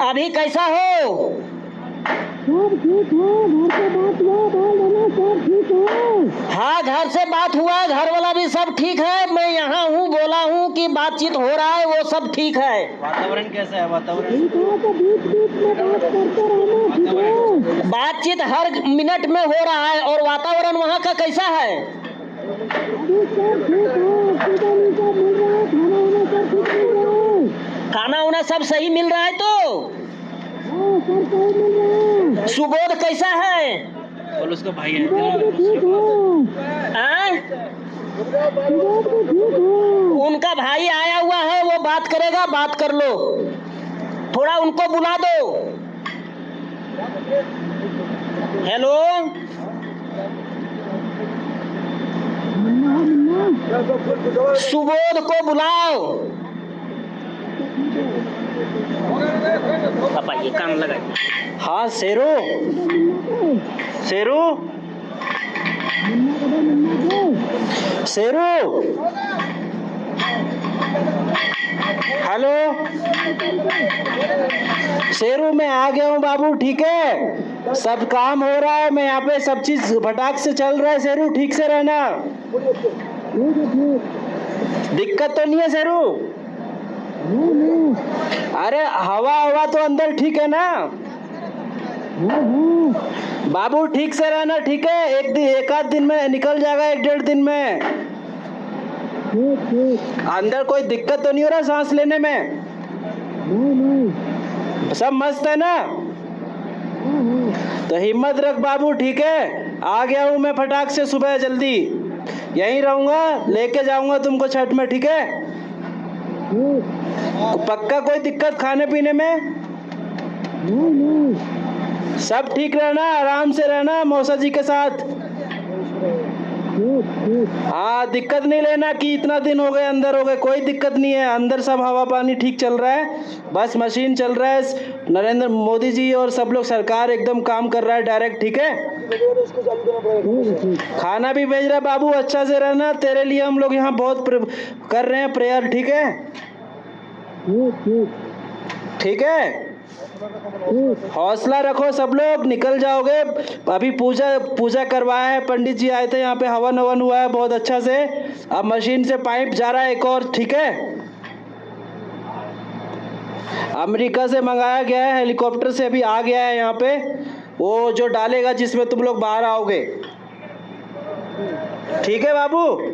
अभी कैसा हो? सब ठीक है। घर से बात हुआ, बाल बना, सब ठीक है। हाँ, घर से बात हुआ, घर वाला भी सब ठीक है। मैं यहाँ हूँ, बोला हूँ कि बातचीत हो रहा है, वो सब ठीक है। वातावरण कैसा है? वातावरण ठीक है, तो बीच बीच में बात करते रहना, ठीक है। बातचीत हर मिनट में हो रहा है। और वातावरण वहाँ का कैसा है? अभी सब ठीक है। ऑक्सीजन भी सब मिल रहा है, खाना वाना सब ठीक मिल रहा है। खाना वाना सब सही मिल रहा है तो? हाँ, सब सही मिल रहा है। सुबोध कैसा है? और उसका भाई है सुबोध भी ठीक है। आ? सुबोध भी ठीक है। उनका भाई आया हुआ है, वो बात करेगा, बात कर लो। थोड़ा उनको बुला दो। हेलो, सुबोध को बुलाओ। पापा ये कान लगाइए। हाँ शेरू, शेरू, शेरू, हेलो शेरू, मैं आ गया हूँ बाबू, ठीक है। सब काम हो रहा है, मैं यहाँ पे सब चीज फटाक से चल रहा है। शेरू ठीक से रहना, दिक्कत तो नहीं है शेरू? अरे हवा हवा तो अंदर ठीक है ना बाबू? ठीक से रहना, ठीक है। एक आध दिन में निकल जाएगा, 1-1.5 दिन में। अंदर कोई दिक्कत तो नहीं हो रहा सांस लेने में? सब मस्त है ना? तो हिम्मत रख बाबू, ठीक है। आ गया हूँ मैं फटाक से, सुबह जल्दी यहीं रहूंगा, लेके जाऊंगा तुमको छठ में, ठीक है। पक्का कोई दिक्कत खाने पीने में? सब ठीक रहना, आराम से रहना मौसा जी के साथ। हाँ, दिक्कत नहीं लेना कि इतना दिन हो गए अंदर हो गए, कोई दिक्कत नहीं है। अंदर सब हवा पानी ठीक चल रहा है, बस मशीन चल रहा है। नरेंद्र मोदी जी और सब लोग, सरकार एकदम काम कर रहा है डायरेक्ट, ठीक है। खाना भी भेज रहा है बाबू, अच्छा से रहना। तेरे लिए हम लोग यहाँ बहुत कर रहे हैं प्रेयर, ठीक है। ठीक है, हौसला रखो सब लोग, निकल जाओगे। अभी पूजा करवाया है, पंडित जी आए थे यहाँ पे, हवन हवन हुआ है बहुत अच्छा से। अब मशीन से पाइप जा रहा है एक और, ठीक है। अमेरिका से मंगाया गया है, हेलीकॉप्टर से अभी आ गया है यहाँ पे, वो जो डालेगा जिसमें तुम लोग बाहर आओगे, ठीक है बाबू।